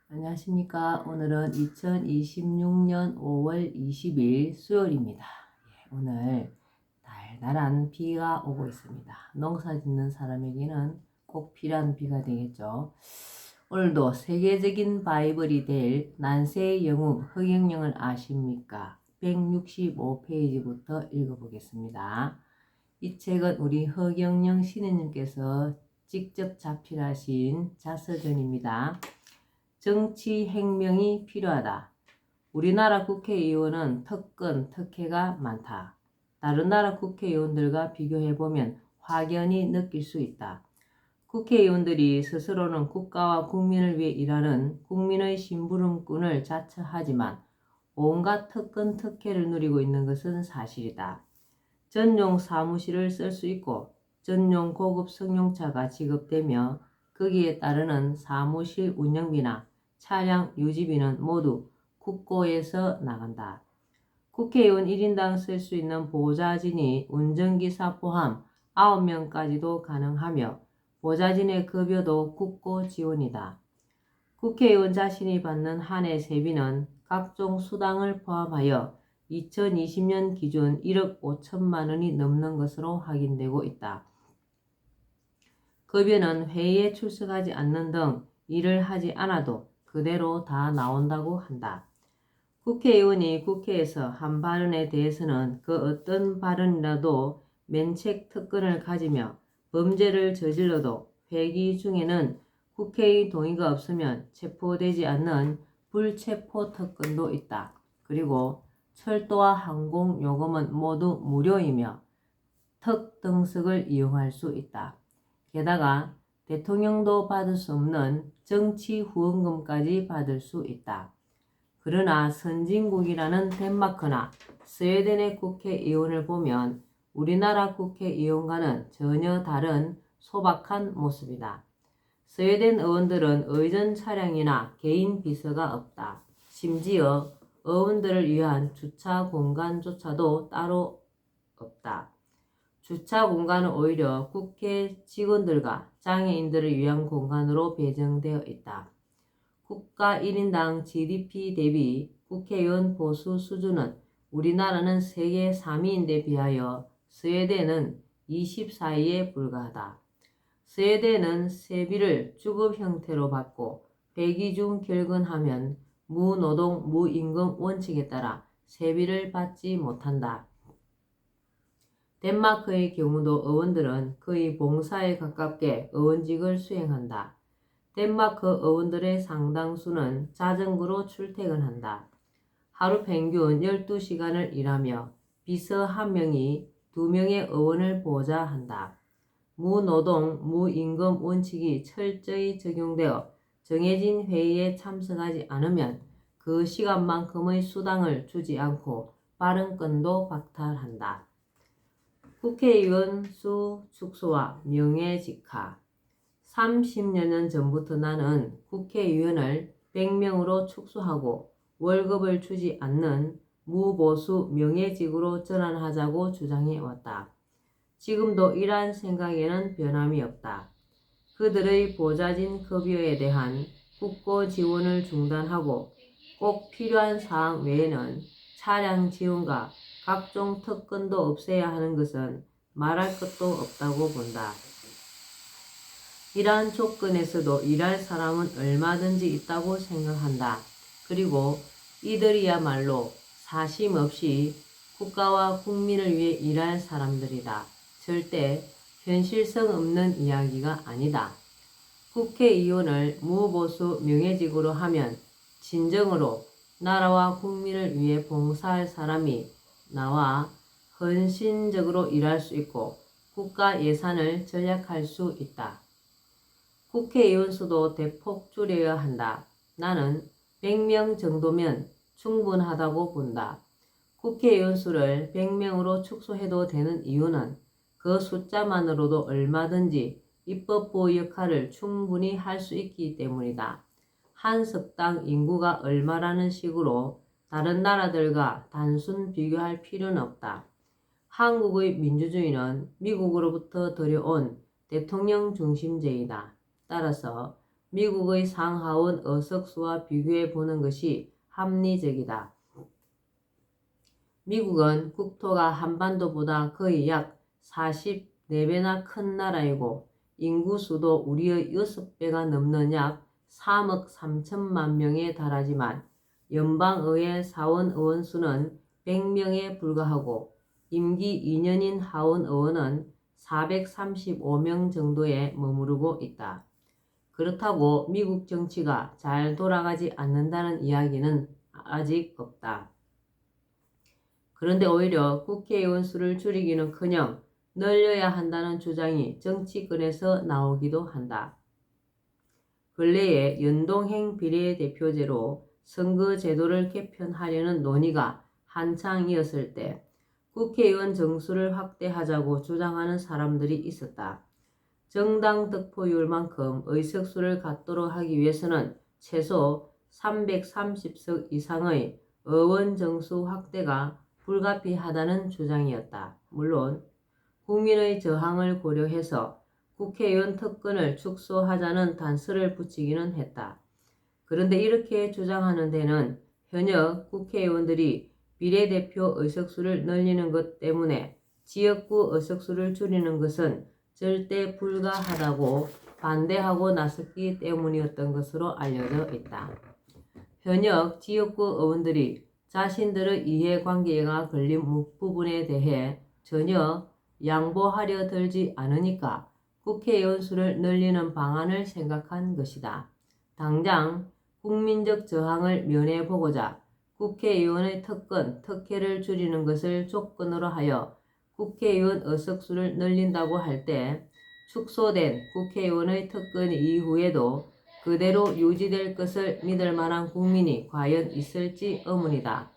안녕하십니까. 오늘은 2026년 5월 20일 수요일입니다. 오늘 달달한 비가 오고 있습니다. 농사 짓는 사람에게는 꼭 필요한 비가 되겠죠. 오늘도 세계적인 바이블이 될 난세의 영웅 흑영령을 아십니까? 165페이지부터 읽어보겠습니다. 이 책은 우리 흑영령 신우님께서 직접 자필하신 자서전입니다. 정치 혁명이 필요하다. 우리나라 국회의원은 특권, 특혜가 많다. 다른 나라 국회의원들과 비교해보면 확연히 느낄 수 있다. 국회의원들이 스스로는 국가와 국민을 위해 일하는 국민의 심부름꾼을 자처하지만 온갖 특권, 특혜를 누리고 있는 것은 사실이다. 전용 사무실을 쓸 수 있고 전용 고급 승용차가 지급되며 거기에 따르는 사무실 운영비나 차량 유지비는 모두 국고에서 나간다. 국회의원 1인당 쓸 수 있는 보좌진이 운전기사 포함 9명까지도 가능하며 보좌진의 급여도 국고 지원이다. 국회의원 자신이 받는 한 해 세비는 각종 수당을 포함하여 2020년 기준 1억 5천만 원이 넘는 것으로 확인되고 있다. 급여는 회의에 출석하지 않는 등 일을 하지 않아도 그대로 다 나온다고 한다. 국회의원이 국회에서 한 발언에 대해서는 그 어떤 발언이라도 면책 특권을 가지며 범죄를 저질러도 회기 중에는 국회의 동의가 없으면 체포되지 않는 불체포 특권도 있다. 그리고 철도와 항공 요금은 모두 무료이며 특등석을 이용할 수 있다. 게다가 대통령도 받을 수 없는 정치 후원금까지 받을 수 있다. 그러나 선진국이라는 덴마크나 스웨덴의 국회의원을 보면 우리나라 국회의원과는 전혀 다른 소박한 모습이다. 스웨덴 의원들은 의전 차량이나 개인 비서가 없다. 심지어 의원들을 위한 주차 공간조차도 따로 없다. 주차 공간은 오히려 국회 직원들과 장애인들을 위한 공간으로 배정되어 있다. 국가 1인당 GDP 대비 국회의원 보수 수준은 우리나라는 세계 3위인데 비하여 스웨덴은 24위에 불과하다. 스웨덴은 세비를 주급 형태로 받고 회기 중 결근하면 무노동 무임금 원칙에 따라 세비를 받지 못한다. 덴마크의 경우도 의원들은 거의 봉사에 가깝게 의원직을 수행한다. 덴마크 의원들의 상당수는 자전거로 출퇴근한다. 하루 평균 12시간을 일하며 비서 1명이 2명의 의원을 보좌한다. 무노동, 무임금 원칙이 철저히 적용되어 정해진 회의에 참석하지 않으면 그 시간만큼의 수당을 주지 않고 발언권도 박탈한다. 국회의원 수 축소와 명예직하. 30여 년 전부터 나는 국회의원을 100명으로 축소하고 월급을 주지 않는 무보수 명예직으로 전환하자고 주장해왔다. 지금도 이러한 생각에는 변함이 없다. 그들의 보좌진 급여에 대한 국고 지원을 중단하고 꼭 필요한 사항 외에는 차량 지원과 각종 특권도 없애야 하는 것은 말할 것도 없다고 본다. 이러한 조건에서도 일할 사람은 얼마든지 있다고 생각한다. 그리고 이들이야말로 사심 없이 국가와 국민을 위해 일할 사람들이다. 절대 현실성 없는 이야기가 아니다. 국회의원을 무보수 명예직으로 하면 진정으로 나라와 국민을 위해 봉사할 사람이 나와 헌신적으로 일할 수 있고 국가 예산을 절약할 수 있다. 국회의원 수도 대폭 줄여야 한다. 나는 100명 정도면 충분하다고 본다. 국회의원 수를 100명으로 축소해도 되는 이유는 그 숫자만으로도 얼마든지 입법부 역할을 충분히 할 수 있기 때문이다. 한 석당 인구가 얼마라는 식으로 다른 나라들과 단순 비교할 필요는 없다. 한국의 민주주의는 미국으로부터 들여온 대통령 중심제이다. 따라서 미국의 상하원 의석수와 비교해 보는 것이 합리적이다. 미국은 국토가 한반도보다 거의 약 44배나 큰 나라이고 인구수도 우리의 6배가 넘는 약 3억 3천만 명에 달하지만 연방의회 사원의원 수는 100명에 불과하고 임기 2년인 하원의원은 435명 정도에 머무르고 있다. 그렇다고 미국 정치가 잘 돌아가지 않는다는 이야기는 아직 없다. 그런데 오히려 국회의원 수를 줄이기는커녕 늘려야 한다는 주장이 정치권에서 나오기도 한다. 근래에 연동형 비례대표제로 선거제도를 개편하려는 논의가 한창이었을 때 국회의원 정수를 확대하자고 주장하는 사람들이 있었다. 정당 득표율만큼 의석수를 갖도록 하기 위해서는 최소 330석 이상의 의원 정수 확대가 불가피하다는 주장이었다. 물론 국민의 저항을 고려해서 국회의원 특권을 축소하자는 단서를 붙이기는 했다. 그런데 이렇게 주장하는 데는 현역 국회의원들이 비례대표 의석수를 늘리는 것 때문에 지역구 의석수를 줄이는 것은 절대 불가하다고 반대하고 나섰기 때문이었던 것으로 알려져 있다. 현역 지역구 의원들이 자신들의 이해관계가 걸린 부분에 대해 전혀 양보하려 들지 않으니까 국회의원 수를 늘리는 방안을 생각한 것이다. 당장 국민적 저항을 면해보고자 국회의원의 특권, 특혜를 줄이는 것을 조건으로 하여 국회의원 의석수를 늘린다고 할 때 축소된 국회의원의 특권 이후에도 그대로 유지될 것을 믿을 만한 국민이 과연 있을지 의문이다.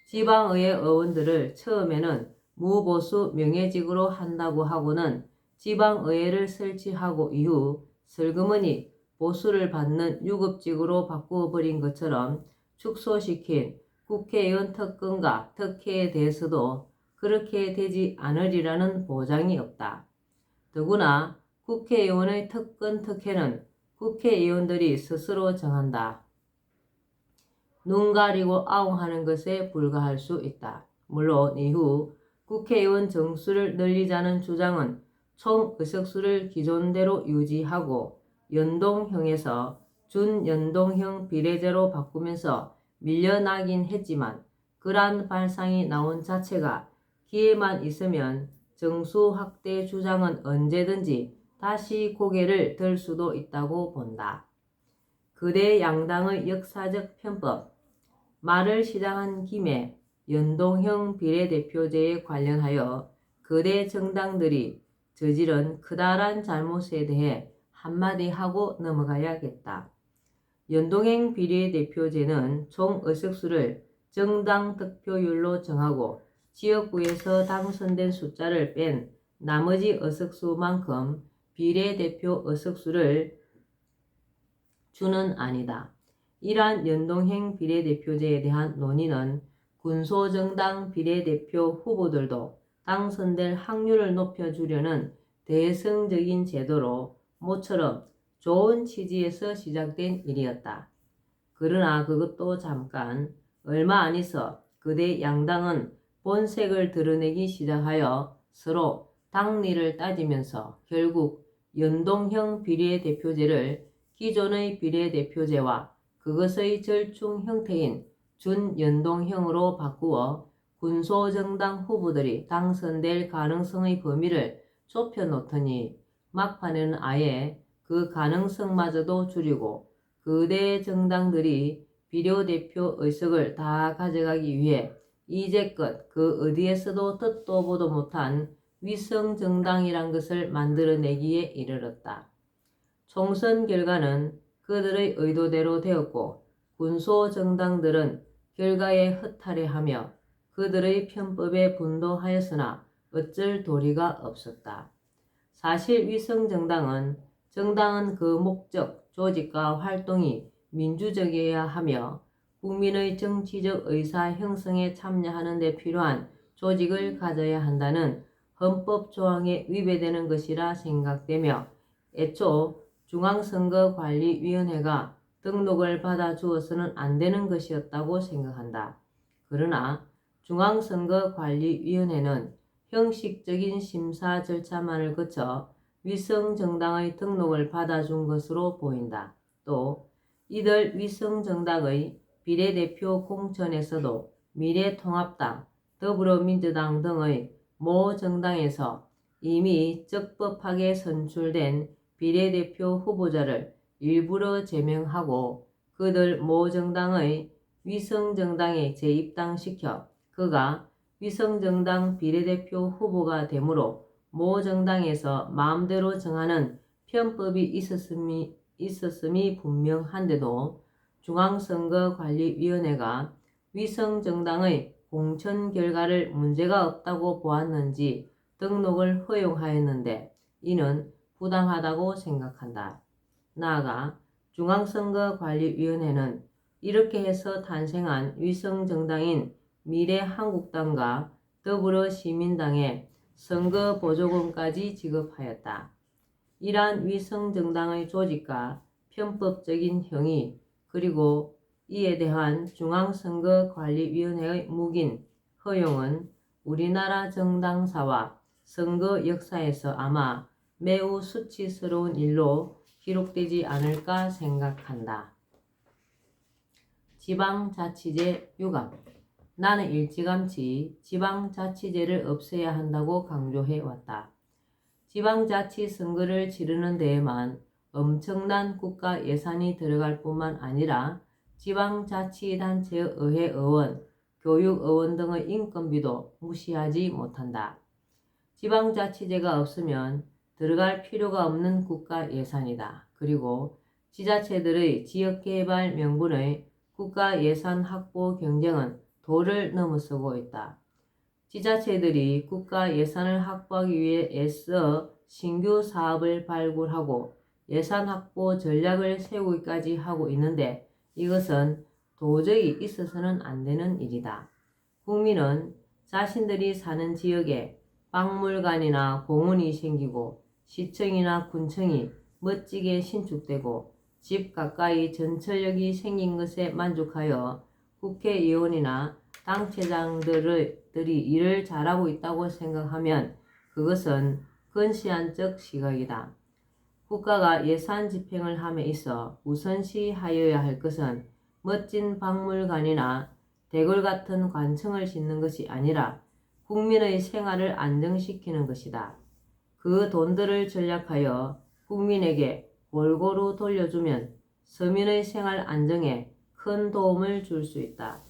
지방의회 의원들을 처음에는 무보수 명예직으로 한다고 하고는 지방의회를 설치하고 이후 슬그머니 보수를 받는 유급직으로 바꾸어버린 것처럼 축소시킨 국회의원 특권과 특혜에 대해서도 그렇게 되지 않으리라는 보장이 없다. 더구나 국회의원의 특권 특혜는 국회의원들이 스스로 정한다. 눈 가리고 아웅하는 것에 불과할 수 있다. 물론 이후 국회의원 정수를 늘리자는 주장은 총 의석수를 기존대로 유지하고 연동형에서 준연동형 비례제로 바꾸면서 밀려나긴 했지만 그러한 발상이 나온 자체가 기회만 있으면 정수 확대 주장은 언제든지 다시 고개를 들 수도 있다고 본다. 그대 양당의 역사적 편법. 말을 시작한 김에 연동형 비례대표제에 관련하여 거대 정당들이 저지른 크다란 잘못에 대해 한마디 하고 넘어가야겠다. 연동형 비례대표제는 총 의석수를 정당 득표율로 정하고 지역구에서 당선된 숫자를 뺀 나머지 의석수만큼 비례대표 의석수를 주는 안이다. 이러한 연동형 비례대표제에 대한 논의는 군소정당 비례대표 후보들도 당선될 확률을 높여주려는 대승적인 제도로 모처럼 좋은 취지에서 시작된 일이었다. 그러나 그것도 잠깐, 얼마 안 있어 그대 양당은 본색을 드러내기 시작하여 서로 당리를 따지면서 결국 연동형 비례대표제를 기존의 비례대표제와 그것의 절충 형태인 준연동형으로 바꾸어 군소정당 후보들이 당선될 가능성의 범위를 좁혀놓더니 막판에는 아예 그 가능성마저도 줄이고 그대 정당들이 비례대표 의석을 다 가져가기 위해 이제껏 그 어디에서도 듣도 보도 못한 위성정당이란 것을 만들어내기에 이르렀다. 총선 결과는 그들의 의도대로 되었고 군소정당들은 결과에 허탈해하며 그들의 편법에 분노하였으나 어쩔 도리가 없었다. 사실 위성정당은 정당은 그 목적, 조직과 활동이 민주적이어야 하며 국민의 정치적 의사 형성에 참여하는 데 필요한 조직을 가져야 한다는 헌법 조항에 위배되는 것이라 생각되며 애초 중앙선거관리위원회가 등록을 받아 주어서는 안 되는 것이었다고 생각한다. 그러나 중앙선거관리위원회는 형식적인 심사 절차만을 거쳐 위성정당의 등록을 받아준 것으로 보인다. 또 이들 위성정당의 비례대표 공천에서도 미래통합당, 더불어민주당 등의 모 정당에서 이미 적법하게 선출된 비례대표 후보자를 일부러 제명하고 그들 모 정당의 위성정당에 재입당시켜 그가 위성정당 비례대표 후보가 되므로 모 정당에서 마음대로 정하는 편법이 있었음이 분명한데도 중앙선거관리위원회가 위성정당의 공천 결과를 문제가 없다고 보았는지 등록을 허용하였는데 이는 부당하다고 생각한다. 나아가 중앙선거관리위원회는 이렇게 해서 탄생한 위성정당인 미래한국당과 더불어시민당에 선거보조금까지 지급하였다. 이러한 위성정당의 조직과 편법적인 행위 그리고 이에 대한 중앙선거관리위원회의 묵인, 허용은 우리나라 정당사와 선거 역사에서 아마 매우 수치스러운 일로 기록되지 않을까 생각한다. 지방자치제 유감. 나는 일찌감치 지방자치제를 없애야 한다고 강조해왔다. 지방자치 선거를 치르는 데에만 엄청난 국가 예산이 들어갈 뿐만 아니라 지방자치단체의 의회의원, 교육의원 등의 인건비도 무시하지 못한다. 지방자치제가 없으면 들어갈 필요가 없는 국가 예산이다. 그리고 지자체들의 지역개발 명분의 국가 예산 확보 경쟁은 도를 넘어서고 있다. 지자체들이 국가 예산을 확보하기 위해 애써 신규 사업을 발굴하고 예산 확보 전략을 세우기까지 하고 있는데 이것은 도저히 있어서는 안 되는 일이다. 국민은 자신들이 사는 지역에 박물관이나 공원이 생기고 시청이나 군청이 멋지게 신축되고 집 가까이 전철역이 생긴 것에 만족하여 국회의원이나 당체장들이 일을 잘하고 있다고 생각하면 그것은 근시안적 시각이다. 국가가 예산 집행을 함에 있어 우선시하여야 할 것은 멋진 박물관이나 대궐 같은 관청을 짓는 것이 아니라 국민의 생활을 안정시키는 것이다. 그 돈들을 전략하여 국민에게 골고루 돌려주면 서민의 생활 안정에 큰 도움을 줄 수 있다.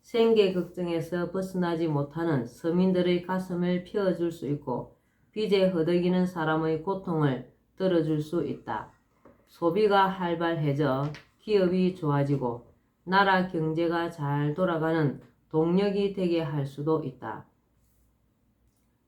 생계 걱정에서 벗어나지 못하는 서민들의 가슴을 펴줄 수 있고 빚에 허덕이는 사람의 고통을 들어줄 수 있다. 소비가 활발해져 기업이 좋아지고 나라 경제가 잘 돌아가는 동력이 되게 할 수도 있다.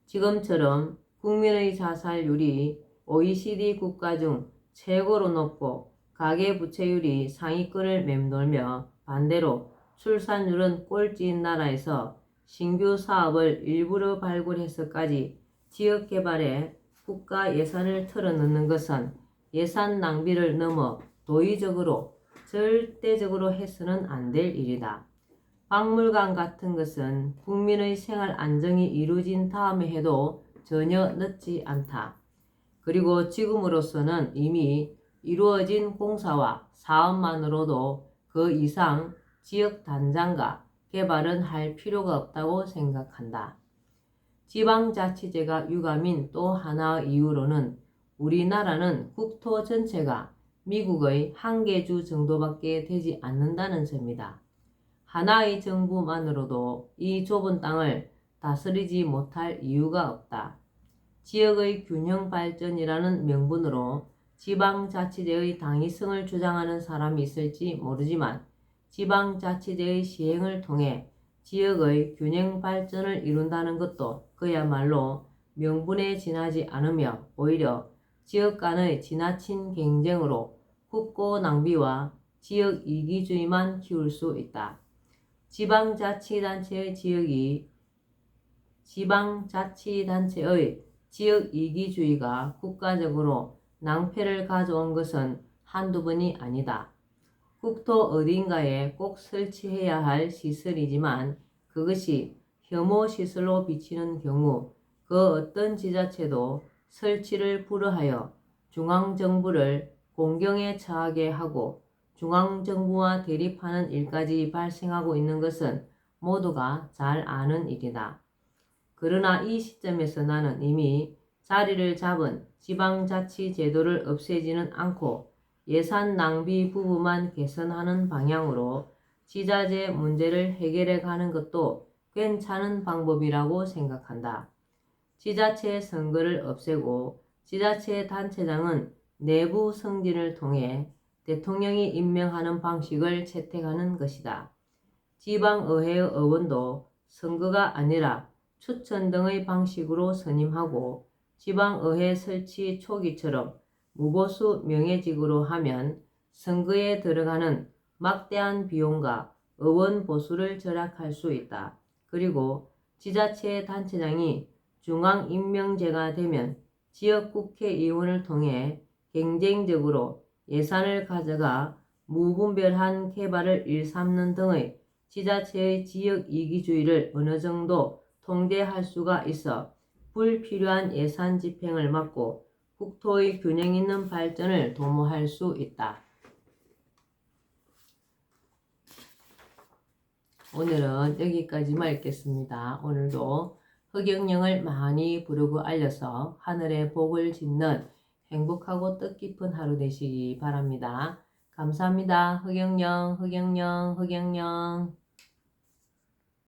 지금처럼 국민의 자살률이 OECD 국가 중 최고로 높고 가계부채율이 상위권을 맴돌며 반대로 출산율은 꼴찌인 나라에서 신규 사업을 일부러 발굴해서까지 지역개발에 국가 예산을 털어넣는 것은 예산 낭비를 넘어 도의적으로 절대적으로 해서는 안 될 일이다. 박물관 같은 것은 국민의 생활 안정이 이루어진 다음에 해도 전혀 늦지 않다. 그리고 지금으로서는 이미 이루어진 공사와 사업만으로도 그 이상 지역 단장과 개발은 할 필요가 없다고 생각한다. 지방자치제가 유감인 또 하나의 이유로는 우리나라는 국토 전체가 미국의 한 개 주 정도밖에 되지 않는다는 점이다. 하나의 정부만으로도 이 좁은 땅을 다스리지 못할 이유가 없다. 지역의 균형 발전이라는 명분으로 지방자치제의 당위성을 주장하는 사람이 있을지 모르지만 지방자치제의 시행을 통해 지역의 균형 발전을 이룬다는 것도 그야말로 명분에 지나지 않으며 오히려 지역 간의 지나친 경쟁으로 국고 낭비와 지역 이기주의만 키울 수 있다. 지방자치단체의 지역 이기주의가 국가적으로 낭패를 가져온 것은 한두 번이 아니다. 국토 어딘가에 꼭 설치해야 할 시설이지만 그것이 혐오 시설로 비치는 경우 그 어떤 지자체도 설치를 불허하여 중앙정부를 공경에 처하게 하고 중앙정부와 대립하는 일까지 발생하고 있는 것은 모두가 잘 아는 일이다. 그러나 이 시점에서 나는 이미 자리를 잡은 지방자치제도를 없애지는 않고 예산 낭비 부분만 개선하는 방향으로 지자재 문제를 해결해 가는 것도 괜찮은 방법이라고 생각한다. 지자체 선거를 없애고 지자체 단체장은 내부 승진을 통해 대통령이 임명하는 방식을 채택하는 것이다. 지방의회의 의원도 선거가 아니라 추천 등의 방식으로 선임하고 지방의회 설치 초기처럼 무보수 명예직으로 하면 선거에 들어가는 막대한 비용과 의원 보수를 절약할 수 있다. 그리고 지자체 단체장이 중앙임명제가 되면 지역국회의원을 통해 경쟁적으로 예산을 가져가 무분별한 개발을 일삼는 등의 지자체의 지역이기주의를 어느 정도 통제할 수가 있어 불필요한 예산 집행을 막고 국토의 균형 있는 발전을 도모할 수 있다. 오늘은 여기까지만 읽겠습니다. 오늘도 흑영령을 많이 부르고 알려서 하늘에 복을 짓는 행복하고 뜻깊은 하루 되시기 바랍니다. 감사합니다. 흑영령, 흑영령, 흑영령.